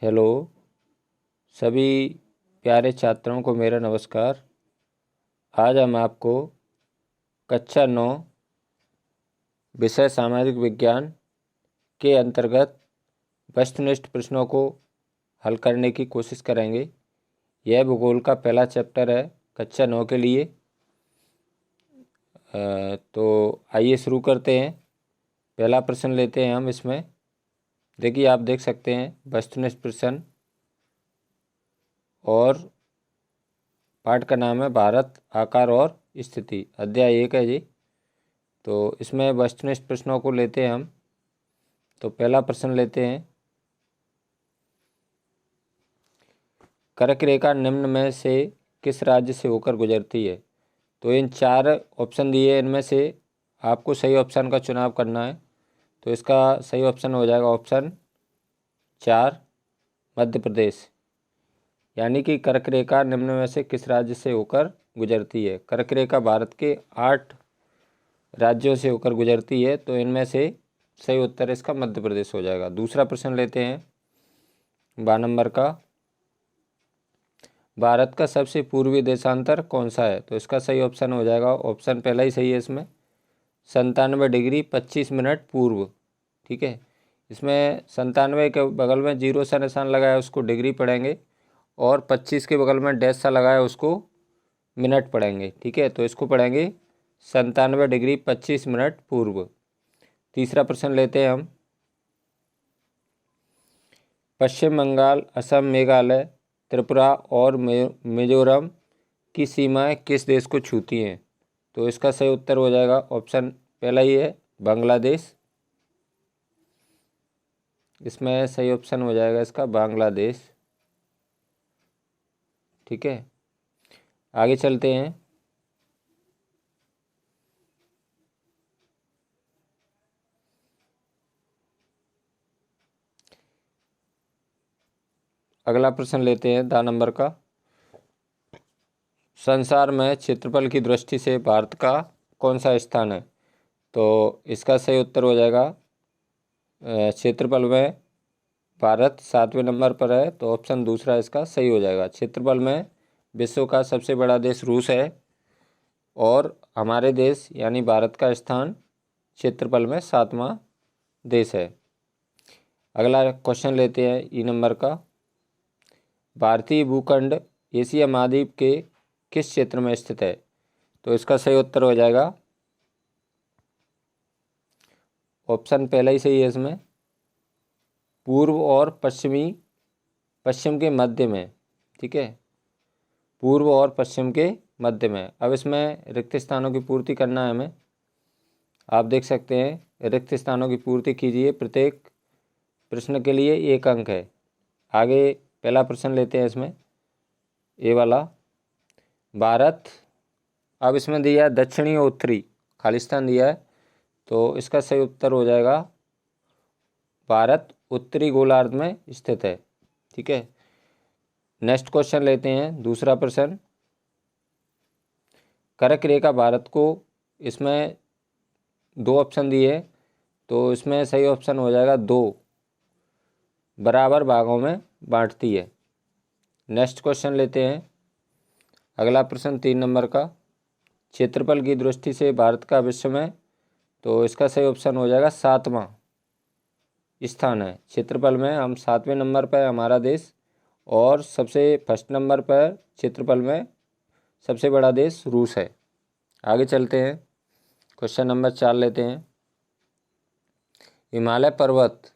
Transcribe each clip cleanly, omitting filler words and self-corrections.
Hello सभी प्यारे छात्रों को मेरा नमस्कार। आज हम आपको कक्षा 9 विषय सामाजिक विज्ञान के अंतर्गत वस्तुनिष्ठ प्रश्नों को हल करने की कोशिश करेंगे। यह भूगोल का पहला चैप्टर है कक्षा 9 के लिए। तो आइए शुरू करते हैं। पहला प्रश्न लेते हैं हम। इसमें देखिए, आप देख सकते हैं वस्तुनिष्ठ प्रश्न और पाठ का नाम है भारत, आकार और स्थिति। अध्याय 1 है जी। तो इसमें वस्तुनिष्ठ प्रश्नों को लेते हैं हम। तो पहला प्रश्न लेते हैं, कर्क रेखा निम्न में से किस राज्य से होकर गुजरती है। तो इन 4 ऑप्शन दिए, इनमें से आपको सही ऑप्शन का चुनाव करना है। तो इसका सही ऑप्शन हो जाएगा ऑप्शन 4, मध्य प्रदेश। यानी कि कर्क रेखा निम्न में से किस राज्य से होकर गुजरती है। कर्क रेखा भारत के 8 राज्यों से होकर गुजरती है। तो इनमें से सही उत्तर इसका मध्य प्रदेश हो जाएगा। दूसरा प्रश्न लेते हैं 12 नंबर का, भारत का सबसे पूर्वी देशांतर कौन सा है। तो इसका सही ऑप्शन हो जाएगा ऑप्शन पहला ही सही है इसमें, 97 डिग्री 25 मिनट पूर्व। ठीक है, इसमें 97 के बगल में 0 सा निशान लगाया उसको डिग्री पढ़ेंगे, और 25 के बगल में डैश सा लगाया उसको मिनट पढ़ेंगे। ठीक है, तो इसको पढ़ेंगे 97 डिग्री 25 मिनट पूर्व। तीसरा प्रश्न लेते हैं हम, पश्चिम बंगाल, असम, मेघालय, त्रिपुरा और मिजोरम की सीमाएं किस देश को छूती हैं। तो इसका सही उत्तर हो जाएगा ऑप्शन पहला ही है, बांग्लादेश। इसमें सही ऑप्शन हो जाएगा इसका बांग्लादेश। ठीक है, आगे चलते हैं। अगला प्रश्न लेते हैं 10 नंबर का, संसार में क्षेत्रफल की दृष्टि से भारत का कौन सा स्थान है। तो इसका सही उत्तर हो जाएगा क्षेत्रफल में भारत 7वें नंबर पर है। तो ऑप्शन दूसरा इसका सही हो जाएगा। क्षेत्रफल में विश्व का सबसे बड़ा देश रूस है, और हमारे देश यानी भारत का स्थान क्षेत्रफल में 7वां देश है। अगला क्वेश्चन लेते हैं ई नंबर का, भारतीय भूखंड एशिया महाद्वीप के किस क्षेत्र में स्थित है। तो इसका सही उत्तर हो जाएगा ऑप्शन पहला ही सही है इसमें, पूर्व और पश्चिम के मध्य में। ठीक है, पूर्व और पश्चिम के मध्य में। अब इसमें रिक्त स्थानों की पूर्ति करना है हमें। आप देख सकते हैं रिक्त स्थानों की पूर्ति कीजिए, प्रत्येक प्रश्न के लिए 1 अंक है। आगे पहला प्रश्न लेते हैं इसमें, ए वाला, भारत, अब इसमें दिया है दक्षिणी और उत्तरी खालिस्तान दिया है। तो इसका सही उत्तर हो जाएगा भारत उत्तरी गोलार्ध में स्थित है। ठीक है, नेक्स्ट क्वेश्चन लेते हैं दूसरा प्रश्न, कर्क रेखा भारत को, इसमें 2 ऑप्शन दिए, तो इसमें सही ऑप्शन हो जाएगा 2 बराबर भागों में बांटती है। नेक्स्ट क्वेश्चन लेते हैं अगला प्रश्न 3 नंबर का, क्षेत्रफल की दृष्टि से भारत का विश्व में, तो इसका सही ऑप्शन हो जाएगा 7वां स्थान है। क्षेत्रफल में हम 7वें नंबर पर हमारा देश, और सबसे फर्स्ट नंबर पर क्षेत्रफल में सबसे बड़ा देश रूस है। आगे चलते हैं, क्वेश्चन नंबर 4 लेते हैं, हिमालय पर्वत,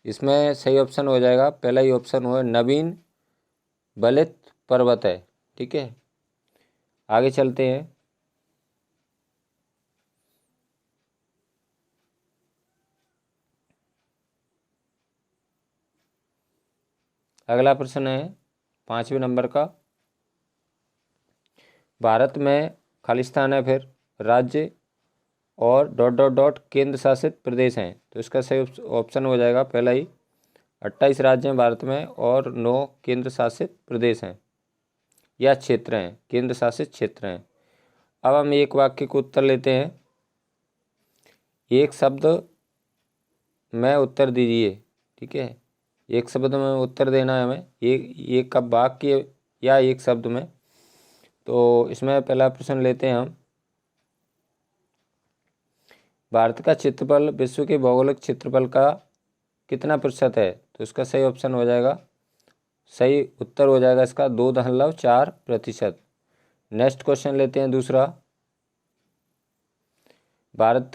इसमें सही ऑप्शन हो जाएगा पहला ही ऑप्शन हो, नवीन बलित पर्वत है। ठीक है, आगे चलते हैं। अगला प्रश्न है 5वें नंबर का, भारत में खालिस्तान है, फिर राज्य और डॉट डॉट डॉट केंद्र शासित प्रदेश हैं। तो इसका सही ऑप्शन हो जाएगा पहला ही, 28 राज्य हैं भारत में और 9 केंद्र शासित प्रदेश हैं या क्षेत्र हैं, केंद्र शासित क्षेत्र हैं। अब हम एक वाक्य को उत्तर लेते हैं, एक शब्द में उत्तर दीजिए। ठीक है, एक शब्द में उत्तर देना है हमें, एक वाक्य या एक शब्द में। तो इसमें पहला प्रश्न लेते हैं हम। भारत का क्षेत्रफल विश्व के भौगोलिक क्षेत्रफल का कितना प्रतिशत है? तो इसका सही ऑप्शन हो जाएगा, सही उत्तर हो जाएगा इसका 2.4%। नेक्स्ट क्वेश्चन लेते हैं दूसरा। भारत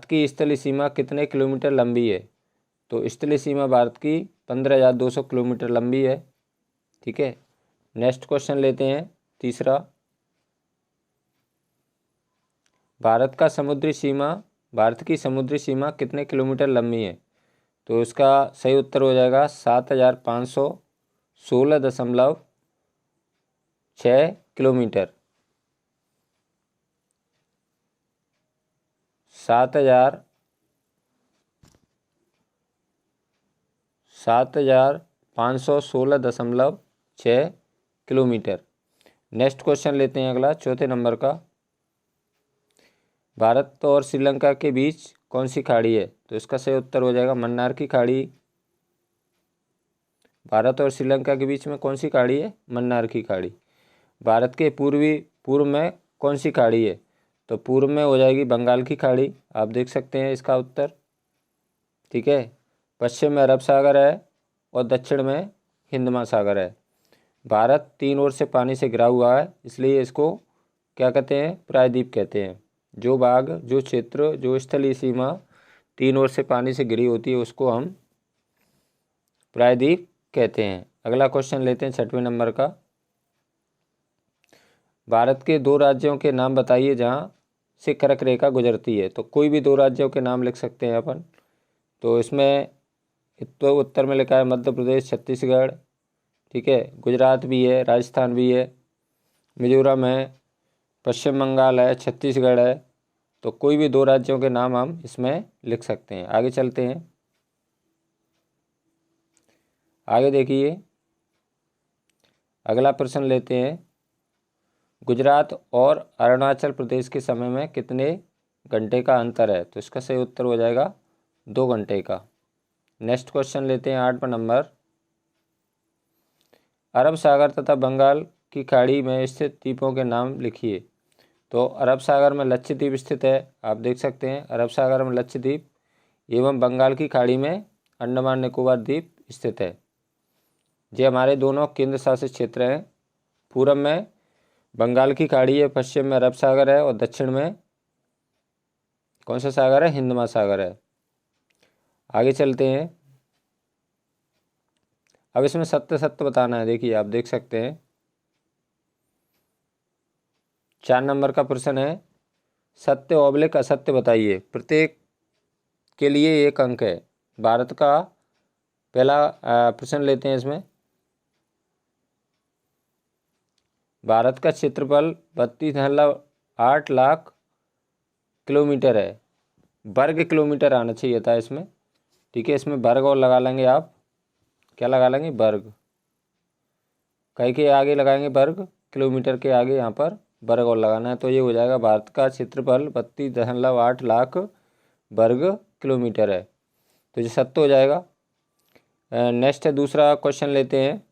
की स्थलीय सीमा कितने किलोमीटर लंबी है? तो स्थलीय सीमा भारत की 15,200 किलोमीटर लंबी है। ठीक है, नेक्स्ट क्वेश्चन लेते हैं तीसरा। भारत की समुद्री सीमा कितने किलोमीटर लंबी है? तो इसका सही उत्तर हो जाएगा 7,516.6 किलोमीटर। 7,516.6 किलोमीटर। नेक्स्ट क्वेश्चन लेते हैं अगला, चौथे नंबर का। भारत और श्रीलंका के बीच कौन सी खाड़ी है? तो इसका सही उत्तर हो जाएगा मन्नार की खाड़ी। भारत और श्रीलंका के बीच में कौन सी खाड़ी है? मन्नार की खाड़ी। भारत के पूर्व में कौन सी खाड़ी है? तो पूर्व में हो जाएगी बंगाल की खाड़ी, आप देख सकते हैं इसका उत्तर। ठीक है, पश्चिम में अरब सागर है और दक्षिण में हिंद महासागर है। भारत 3 ओर से पानी से घिरा हुआ है, इसलिए इसको क्या कहते हैं? प्रायद्वीप कहते हैं। जो भाग, जो क्षेत्र, जो स्थलीय सीमा 3 ओर से पानी से घिरी होती है उसको हम प्रायद्वीप कहते हैं। अगला क्वेश्चन लेते हैं 6वें नंबर का। भारत के 2 राज्यों के नाम बताइए जहाँ से कर्क रेखा गुजरती है। तो कोई भी 2 राज्यों के नाम लिख सकते हैं अपन। तो इसमें तो उत्तर में लिखा है मध्य प्रदेश, छत्तीसगढ़। ठीक है, गुजरात भी है, राजस्थान भी है, मिजोरम है, पश्चिम बंगाल है, छत्तीसगढ़ है। तो कोई भी 2 राज्यों के नाम हम इसमें लिख सकते हैं। आगे चलते हैं, आगे देखिए अगला प्रश्न लेते हैं। गुजरात और अरुणाचल प्रदेश के समय में कितने घंटे का अंतर है? तो इसका सही उत्तर हो जाएगा 2 घंटे का। नेक्स्ट क्वेश्चन लेते हैं 8वां नंबर। अरब सागर तथा बंगाल की खाड़ी में स्थित द्वीपों के नाम लिखिए। तो अरब सागर में लक्षद्वीप स्थित है, आप देख सकते हैं अरब सागर में लक्षद्वीप, एवं बंगाल की खाड़ी में अंडमान निकोबार द्वीप स्थित है। ये हमारे दोनों केंद्र शासित क्षेत्र हैं। पूर्व में बंगाल की खाड़ी है, पश्चिम में अरब सागर है और दक्षिण में कौन सा सागर है? हिंद महासागर है। आगे चलते हैं, अब इसमें सत्य सत्य बताना है। देखिए आप देख सकते हैं 4 नंबर का प्रश्न है, सत्य ऑब्लिक असत्य बताइए। प्रत्येक के लिए 1 अंक है। भारत का पहला प्रश्न लेते हैं इसमें। भारत का क्षेत्रफल 32.8 लाख किलोमीटर है। वर्ग किलोमीटर आना चाहिए था इसमें। ठीक है, इसमें वर्ग और लगा लेंगे आप, क्या लगा लेंगे? वर्ग। कहीं के आगे लगाएंगे वर्ग, किलोमीटर के आगे यहाँ पर वर्ग और लगाना है। तो ये हो जाएगा भारत का क्षेत्रफल 32.8 लाख वर्ग किलोमीटर है। तो ये सत्य हो जाएगा। नेक्स्ट है दूसरा क्वेश्चन लेते हैं।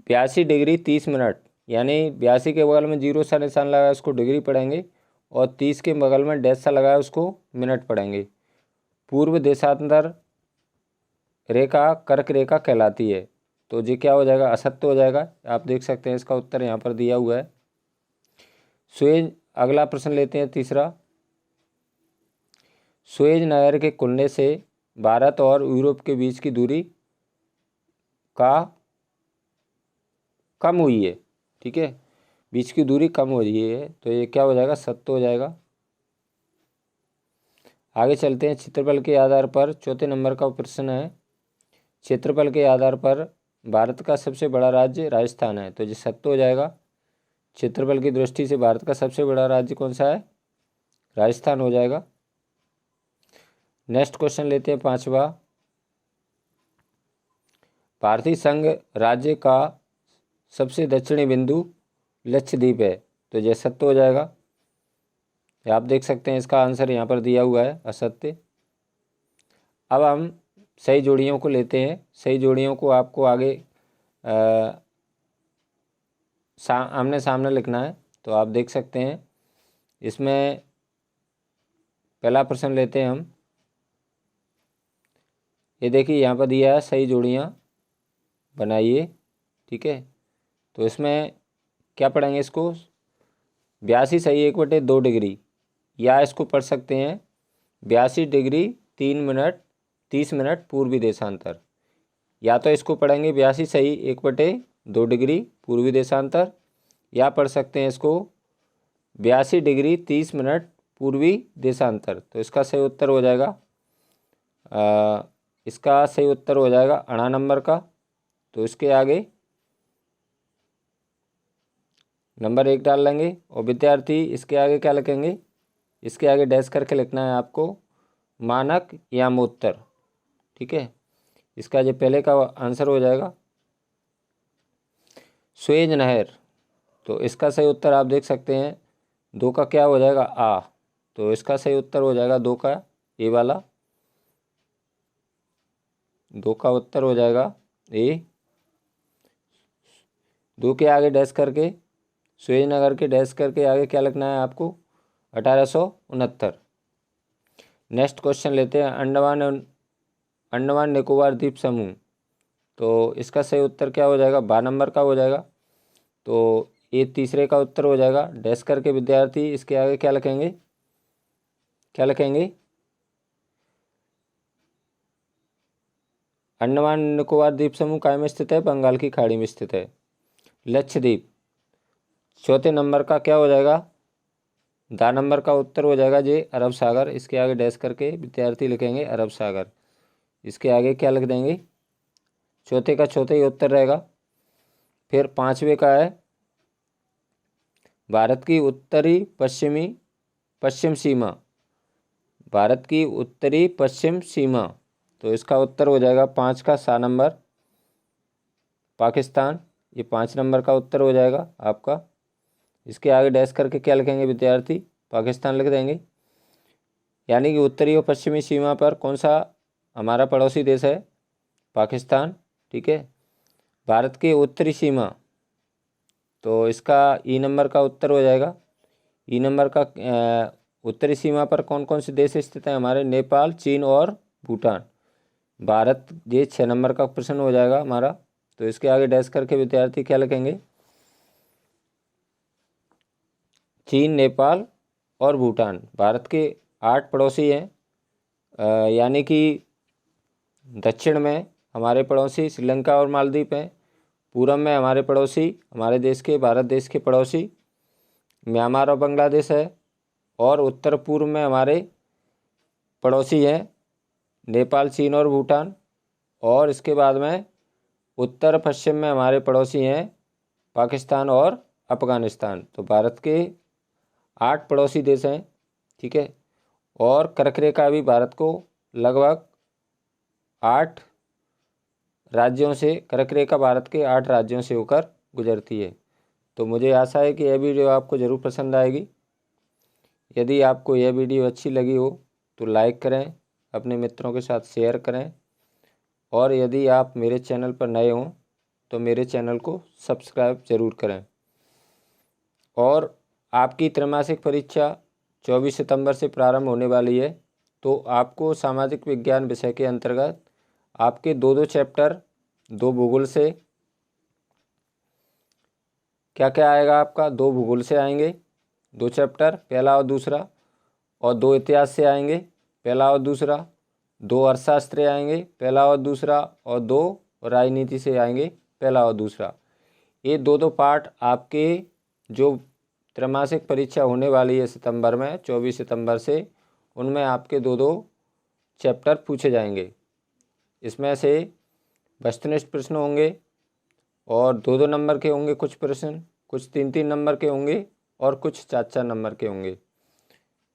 82 डिग्री 30 मिनट, यानी 82 के बगल में 0 सा निशान लगाया उसको डिग्री पढ़ेंगे और 30 के बगल में डैश सा लगाया उसको मिनट पढ़ेंगे। पूर्व देशांतर रेखा कर्क रेखा कहलाती है। तो ये क्या हो जाएगा? असत्य हो जाएगा। आप देख सकते हैं इसका उत्तर यहाँ पर दिया हुआ है सुएज। अगला प्रश्न लेते हैं तीसरा। सुएज नहर के खुलने से भारत और यूरोप के बीच की दूरी का कम हुई है। ठीक है, बीच की दूरी कम हो रही है। तो ये क्या हो जाएगा? सत्य हो जाएगा। आगे चलते हैं, क्षेत्रफल के आधार पर चौथे नंबर का प्रश्न है। क्षेत्रफल के आधार पर भारत का सबसे बड़ा राज्य राजस्थान है। तो ये सत्य हो जाएगा। क्षेत्रफल की दृष्टि से भारत का सबसे बड़ा राज्य कौन सा है? राजस्थान हो जाएगा। नेक्स्ट क्वेश्चन लेते हैं 5वां। भारतीय संघ राज्य का सबसे दक्षिणी बिंदु लक्षद्वीप है। तो यह सत्य हो जाएगा। आप देख सकते हैं इसका आंसर यहाँ पर दिया हुआ है असत्य। अब हम सही जोड़ियों को लेते हैं। सही जोड़ियों को आपको आगे आमने सामने लिखना है। तो आप देख सकते हैं इसमें पहला प्रश्न लेते हैं हम। ये देखिए यहाँ पर दिया है सही जोड़ियाँ बनाइए, ठीक है। तो इसमें क्या पढ़ेंगे, इसको 82 सही 1/2 डिग्री, या इसको पढ़ सकते हैं 82 डिग्री 3 मिनट 30 मिनट पूर्वी देशांतर। या तो इसको पढ़ेंगे 82 सही 1/2 डिग्री पूर्वी देशांतर, या पढ़ सकते हैं इसको 82 डिग्री 30 मिनट पूर्वी देशांतर। तो इसका सही उत्तर हो जाएगा इसका सही उत्तर हो जाएगा 8 नंबर का। तो इसके आगे नंबर 1 डाल लेंगे और विद्यार्थी इसके आगे क्या लिखेंगे, इसके आगे डैश करके लिखना है आपको मानक यामोत्तर, ठीक है। इसका जो पहले का आंसर हो जाएगा सुएज नहर। तो इसका सही उत्तर आप देख सकते हैं 2 का क्या हो जाएगा आ। तो इसका सही उत्तर हो जाएगा 2 का ए वाला, 2 का उत्तर हो जाएगा ए। 2 के आगे डैश करके सुएज नगर के डैश करके आगे क्या लिखना है आपको 1869। नेक्स्ट क्वेश्चन लेते हैं अंडमान निकोबार द्वीप समूह। तो इसका सही उत्तर क्या हो जाएगा 12 नंबर का हो जाएगा। तो ये तीसरे का उत्तर हो जाएगा। डैश करके विद्यार्थी इसके आगे क्या लिखेंगे, क्या लिखेंगे अंडमान निकोबार द्वीप समूह काय में स्थित है, बंगाल की खाड़ी में स्थित है। लक्षद्वीप चौथे नंबर का क्या हो जाएगा 10 नंबर का उत्तर हो जाएगा जे अरब सागर। इसके आगे डैश करके विद्यार्थी लिखेंगे अरब सागर। इसके आगे क्या लिख देंगे, चौथे का चौथे ही उत्तर रहेगा। फिर 5वें का है भारत की उत्तरी पश्चिम सीमा, भारत की उत्तरी पश्चिम सीमा। तो इसका उत्तर हो जाएगा 5 का 7 नंबर पाकिस्तान। ये 5 नंबर का उत्तर हो जाएगा आपका। इसके आगे डैश करके क्या लिखेंगे विद्यार्थी, पाकिस्तान लिख देंगे। यानी कि उत्तरी और पश्चिमी सीमा पर कौन सा हमारा पड़ोसी देश है, पाकिस्तान, ठीक है। भारत की उत्तरी सीमा, तो इसका ई नंबर का उत्तर हो जाएगा। ई नंबर का उत्तरी सीमा पर कौन कौन से देश स्थित हैं हमारे, नेपाल, चीन और भूटान। भारत ये 6 नंबर का प्रश्न हो जाएगा हमारा। तो इसके आगे डैश करके विद्यार्थी क्या लिखेंगे, चीन, नेपाल और भूटान। भारत के 8 पड़ोसी हैं, यानी कि दक्षिण में हमारे पड़ोसी श्रीलंका और मालदीव हैं। पूरब में हमारे पड़ोसी हमारे देश के भारत देश के पड़ोसी म्यांमार और बांग्लादेश है। और उत्तर पूर्व में हमारे पड़ोसी हैं नेपाल, चीन और भूटान। और इसके बाद में उत्तर पश्चिम में हमारे पड़ोसी हैं पाकिस्तान और अफगानिस्तान। तो भारत के 8 पड़ोसी देश हैं, ठीक है। और कर्क रेखा भी भारत को लगभग 8 राज्यों से, कर्क रेखा भारत के 8 राज्यों से होकर गुजरती है। तो मुझे आशा है कि यह वीडियो आपको ज़रूर पसंद आएगी। यदि आपको यह वीडियो अच्छी लगी हो तो लाइक करें, अपने मित्रों के साथ शेयर करें। और यदि आप मेरे चैनल पर नए हों तो मेरे चैनल को सब्सक्राइब ज़रूर करें। और आपकी त्रैमासिक परीक्षा 24 सितंबर से प्रारंभ होने वाली है। तो आपको सामाजिक विज्ञान विषय के अंतर्गत आपके 2 चैप्टर, 2 भूगोल से क्या क्या आएगा आपका, 2 भूगोल से आएंगे 2 चैप्टर, पहला और दूसरा। और 2 इतिहास से आएंगे, पहला और दूसरा। 2 अर्थशास्त्र आएंगे, पहला और दूसरा। और 2 राजनीति से आएंगे, पहला और दूसरा। ये 2 पार्ट आपके जो त्रैमासिक परीक्षा होने वाली है सितंबर में 24 सितंबर से, उनमें आपके 2 चैप्टर पूछे जाएंगे। इसमें से वस्तुनिष्ठ प्रश्न होंगे और 2 नंबर के होंगे कुछ प्रश्न, कुछ 3 नंबर के होंगे और कुछ 4 नंबर के होंगे।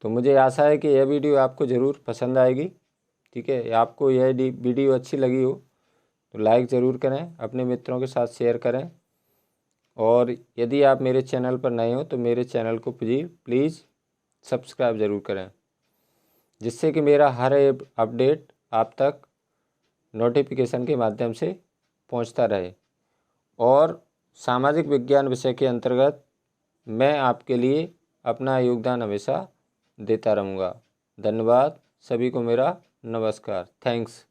तो मुझे आशा है कि यह वीडियो आपको ज़रूर पसंद आएगी, ठीक है। आपको यह वीडियो अच्छी लगी हो तो लाइक ज़रूर करें, अपने मित्रों के साथ शेयर करें। और यदि आप मेरे चैनल पर नए हो तो मेरे चैनल को प्लीज़ सब्सक्राइब ज़रूर करें, जिससे कि मेरा हर अपडेट आप तक नोटिफिकेशन के माध्यम से पहुंचता रहे। और सामाजिक विज्ञान विषय के अंतर्गत मैं आपके लिए अपना योगदान हमेशा देता रहूँगा। धन्यवाद। सभी को मेरा नमस्कार। थैंक्स।